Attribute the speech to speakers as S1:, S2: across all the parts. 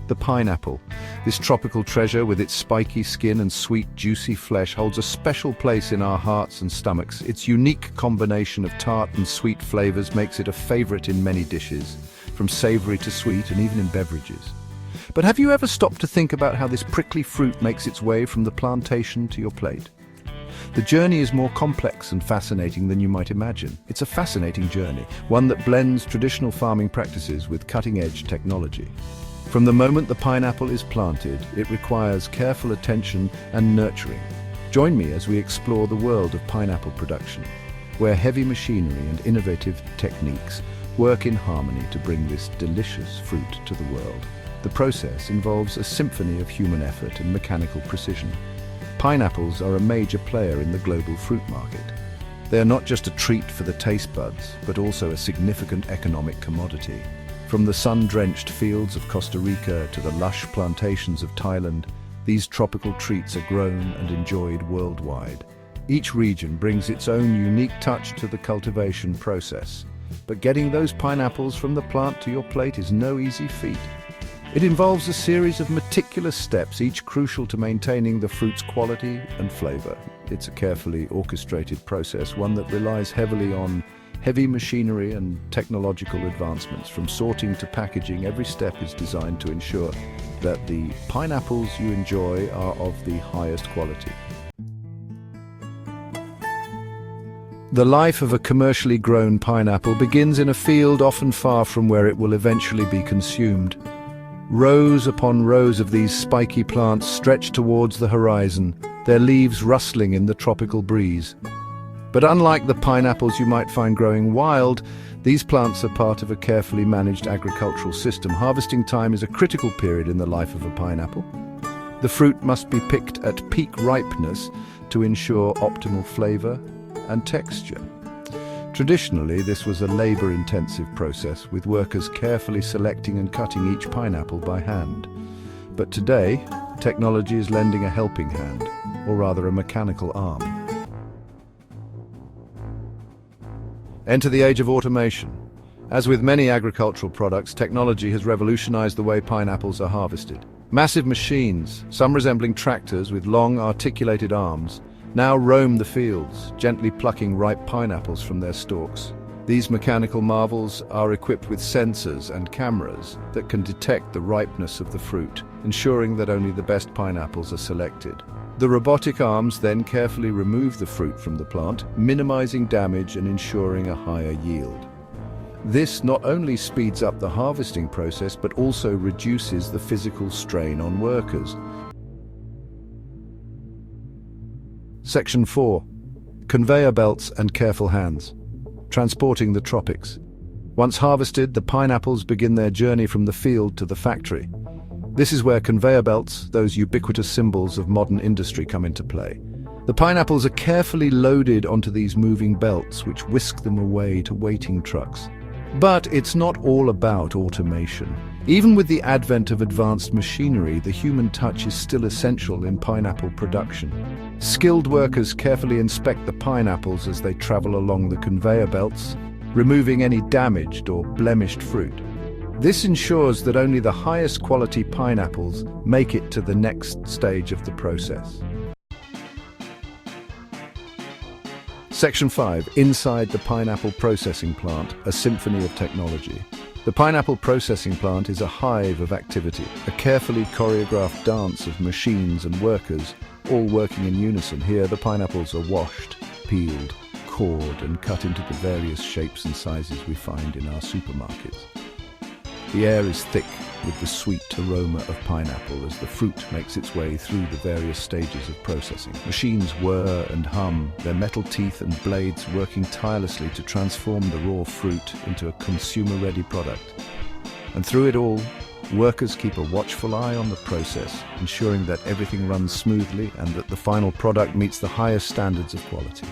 S1: The pineapple. This tropical treasure with its spiky skin and sweet, juicy flesh holds a special place in our hearts and stomachs. Its unique combination of tart and sweet flavors makes it a favorite in many dishes, from savory to sweet and even in beverages. But have you ever stopped to think about how this prickly fruit makes its way from the plantation to your plate? The journey is more complex and fascinating than you might imagine. It's a fascinating journey, one that blends traditional farming practices with cutting-edge technology. From the moment the pineapple is planted, it requires careful attention and nurturing. Join me as we explore the world of pineapple production, where heavy machinery and innovative techniques work in harmony to bring this delicious fruit to the world. The process involves a symphony of human effort and mechanical precision. Pineapples are a major player in the global fruit market. They are not just a treat for the taste buds, but also a significant economic commodity. From the sun-drenched fields of Costa Rica to the lush plantations of Thailand, these tropical treats are grown and enjoyed worldwide. Each region brings its own unique touch to the cultivation process. But getting those pineapples from the plant to your plate is no easy feat. It involves a series of meticulous steps, each crucial to maintaining the fruit's quality and flavor. It's a carefully orchestrated process, one that relies heavily on heavy machinery and technological advancements. From sorting to packaging, every step is designed to ensure that the pineapples you enjoy are of the highest quality. The life of a commercially grown pineapple begins in a field often far from where it will eventually be consumed. Rows upon rows of these spiky plants stretch towards the horizon, their leaves rustling in the tropical breeze. But unlike the pineapples you might find growing wild, these plants are part of a carefully managed agricultural system. Harvesting time is a critical period in the life of a pineapple. The fruit must be picked at peak ripeness to ensure optimal flavor and texture. Traditionally, this was a labor-intensive process, with workers carefully selecting and cutting each pineapple by hand. But today, technology is lending a helping hand, or rather a mechanical arm. Enter the age of automation. As with many agricultural products, technology has revolutionized the way pineapples are harvested. Massive machines, some resembling tractors with long articulated arms, now roam the fields, gently plucking ripe pineapples from their stalks. These mechanical marvels are equipped with sensors and cameras that can detect the ripeness of the fruit, ensuring that only the best pineapples are selected. The robotic arms then carefully remove the fruit from the plant, minimizing damage and ensuring a higher yield. This not only speeds up the harvesting process, but also reduces the physical strain on workers. Section 4. Conveyor belts and careful hands. Transporting the tropics. Once harvested, the pineapples begin their journey from the field to the factory. This is where conveyor belts, those ubiquitous symbols of modern industry, come into play. The pineapples are carefully loaded onto these moving belts, which whisk them away to waiting trucks. But it's not all about automation. Even with the advent of advanced machinery, the human touch is still essential in pineapple production. Skilled workers carefully inspect the pineapples as they travel along the conveyor belts, removing any damaged or blemished fruit. This ensures that only the highest quality pineapples make it to the next stage of the process. Section 5. Inside the pineapple processing plant, a symphony of technology. The pineapple processing plant is a hive of activity, a carefully choreographed dance of machines and workers, all working in unison. Here, the pineapples are washed, peeled, cored, and cut into the various shapes and sizes we find in our supermarkets. The air is thick with the sweet aroma of pineapple as the fruit makes its way through the various stages of processing. Machines whir and hum, their metal teeth and blades working tirelessly to transform the raw fruit into a consumer-ready product. And through it all, workers keep a watchful eye on the process, ensuring that everything runs smoothly and that the final product meets the highest standards of quality.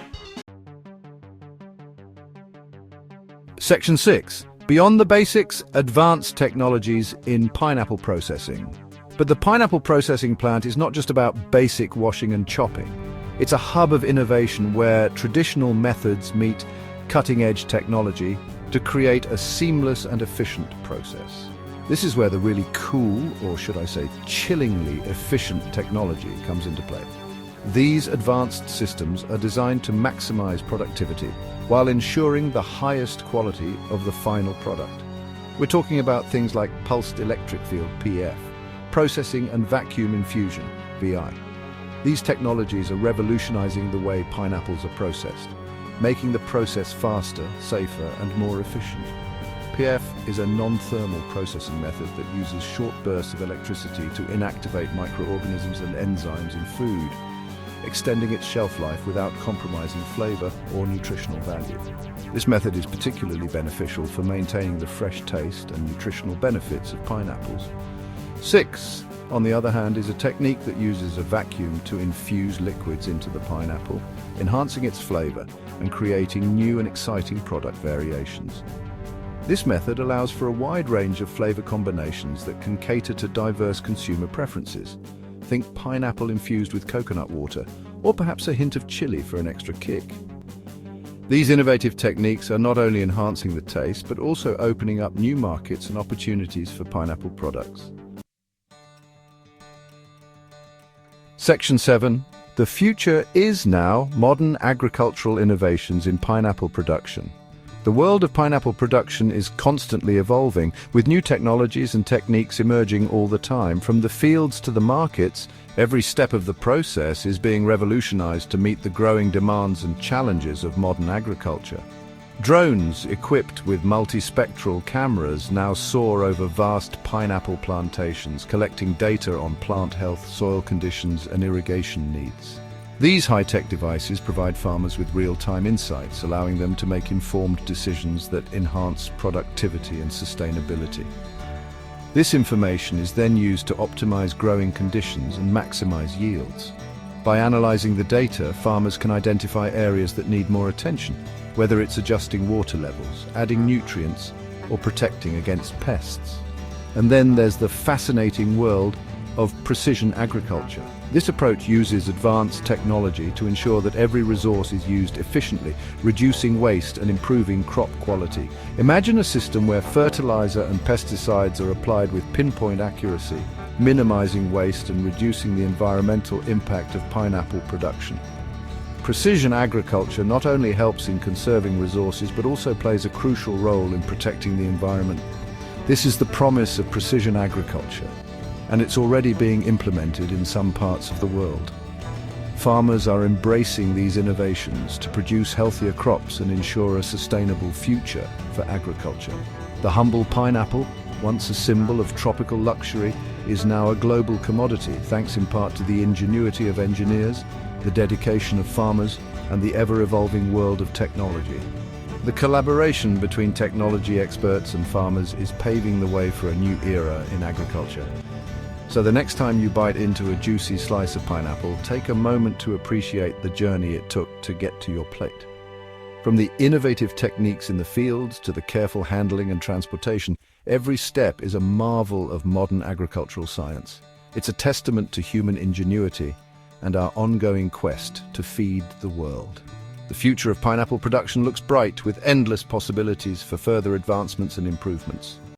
S1: Section 6. Beyond the basics, advanced technologies in pineapple processing. But the pineapple processing plant is not just about basic washing and chopping. It's a hub of innovation where traditional methods meet cutting-edge technology to create a seamless and efficient process. This is where the really cool, or should I say chillingly efficient technology comes into play. These advanced systems are designed to maximize productivity while ensuring the highest quality of the final product. We're talking about things like pulsed electric field, PEF, processing and vacuum infusion, VI. These technologies are revolutionizing the way pineapples are processed, making the process faster, safer, and more efficient. PEF is a non-thermal processing method that uses short bursts of electricity to inactivate microorganisms and enzymes in food, extending its shelf life without compromising flavor or nutritional value. This method is particularly beneficial for maintaining the fresh taste and nutritional benefits of pineapples. 6, on the other hand, is a technique that uses a vacuum to infuse liquids into the pineapple, enhancing its flavor and creating new and exciting product variations. This method allows for a wide range of flavor combinations that can cater to diverse consumer preferences. Think pineapple infused with coconut water, or perhaps a hint of chili for an extra kick. These innovative techniques are not only enhancing the taste, but also opening up new markets and opportunities for pineapple products. Section 7. The future is now modern agricultural innovations in pineapple production. The world of pineapple production is constantly evolving, with new technologies and techniques emerging all the time. From the fields to the markets, every step of the process is being revolutionized to meet the growing demands and challenges of modern agriculture. Drones equipped with multispectral cameras now soar over vast pineapple plantations, collecting data on plant health, soil conditions, and irrigation needs. These high-tech devices provide farmers with real-time insights, allowing them to make informed decisions that enhance productivity and sustainability. This information is then used to optimize growing conditions and maximize yields. By analyzing the data, farmers can identify areas that need more attention, whether it's adjusting water levels, adding nutrients, or protecting against pests. And then there's the fascinating world of precision agriculture. This approach uses advanced technology to ensure that every resource is used efficiently, reducing waste and improving crop quality. Imagine a system where fertilizer and pesticides are applied with pinpoint accuracy, minimizing waste and reducing the environmental impact of pineapple production. Precision agriculture not only helps in conserving resources, but also plays a crucial role in protecting the environment. This is the promise of precision agriculture, and it's already being implemented in some parts of the world. Farmers are embracing these innovations to produce healthier crops and ensure a sustainable future for agriculture. The humble pineapple, once a symbol of tropical luxury, is now a global commodity, thanks in part to the ingenuity of engineers, the dedication of farmers, and the ever-evolving world of technology. The collaboration between technology experts and farmers is paving the way for a new era in agriculture. So the next time you bite into a juicy slice of pineapple, take a moment to appreciate the journey it took to get to your plate. From the innovative techniques in the fields to the careful handling and transportation, every step is a marvel of modern agricultural science. It's a testament to human ingenuity and our ongoing quest to feed the world. The future of pineapple production looks bright, with endless possibilities for further advancements and improvements.